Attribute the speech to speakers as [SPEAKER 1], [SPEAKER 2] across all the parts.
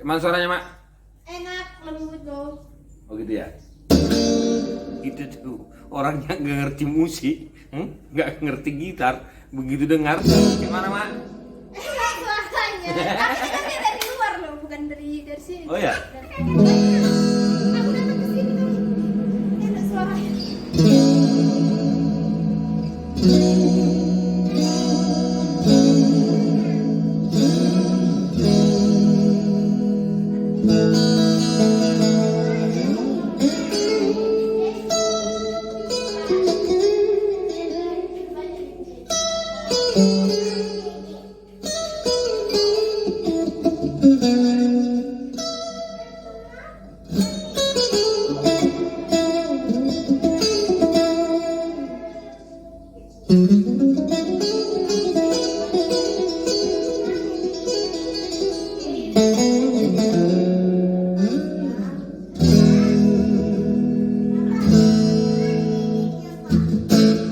[SPEAKER 1] Gimana suaranya, Mak?
[SPEAKER 2] Enak, lembut dong.
[SPEAKER 1] Oh gitu ya? Itu tuh, orang yang gak ngerti musik, gak ngerti gitar, begitu dengar, gimana, Mak?
[SPEAKER 2] Enak suaranya. Tapi dari luar loh, bukan dari sini.
[SPEAKER 1] Oh ya?
[SPEAKER 2] Aku datang ke sini tuh. Enak suaranya.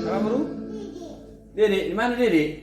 [SPEAKER 1] Apa bro? Dede, di mana Dede?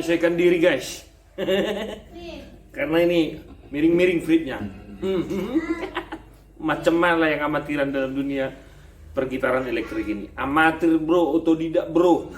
[SPEAKER 1] menyesuaikan diri guys.
[SPEAKER 2] Nih.
[SPEAKER 1] Karena ini miring-miring fritnya. Macam mana yang amatiran dalam dunia pergitaran elektrik ini? Amatir bro, otodidak bro.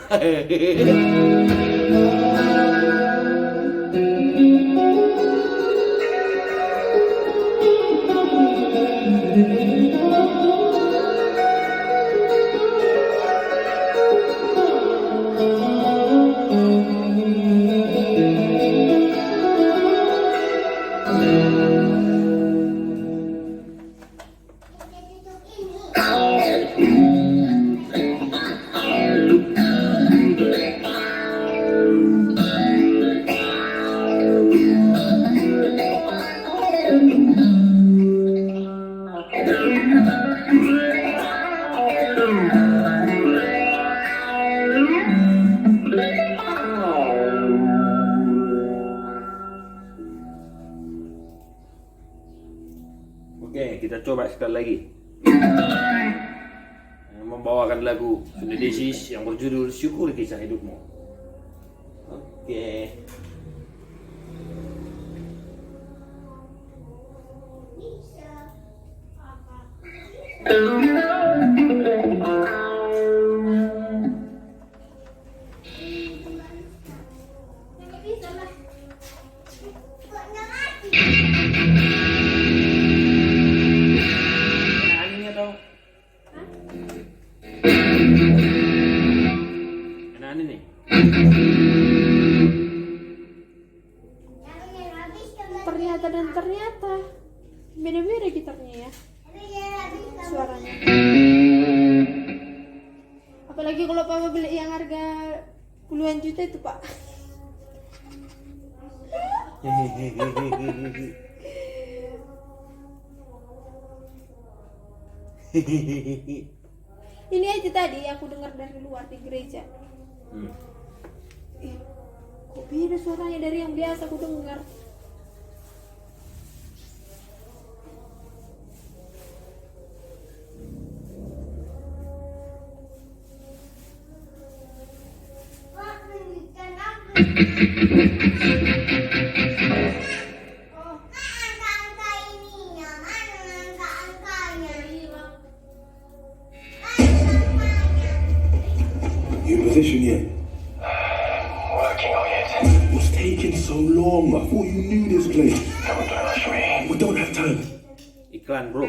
[SPEAKER 1] Oke, kita coba sekali lagi. Membawakan lagu Sunda Desis yang berjudul Syukuri Kisah Hidupmu. Oke. Anehnya tau? Aneh nih.
[SPEAKER 2] Ternyata dan ternyata beda-beda gitarnya ya suaranya. Apalagi kalau papa beli yang harga puluhan juta itu pak. Ini aja tadi aku dengar dari luar di gereja. Kok beda suaranya dari yang biasa aku dengar.
[SPEAKER 3] You in position yet?
[SPEAKER 4] Working on it.
[SPEAKER 3] What's taking so long? I thought you knew this place.
[SPEAKER 4] Come on, don't rush me.
[SPEAKER 3] We don't have time.
[SPEAKER 1] Iklan bro.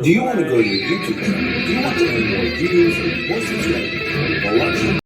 [SPEAKER 3] Do you want to grow your YouTube channel? Do you want to earn more views, more subscribers, or watch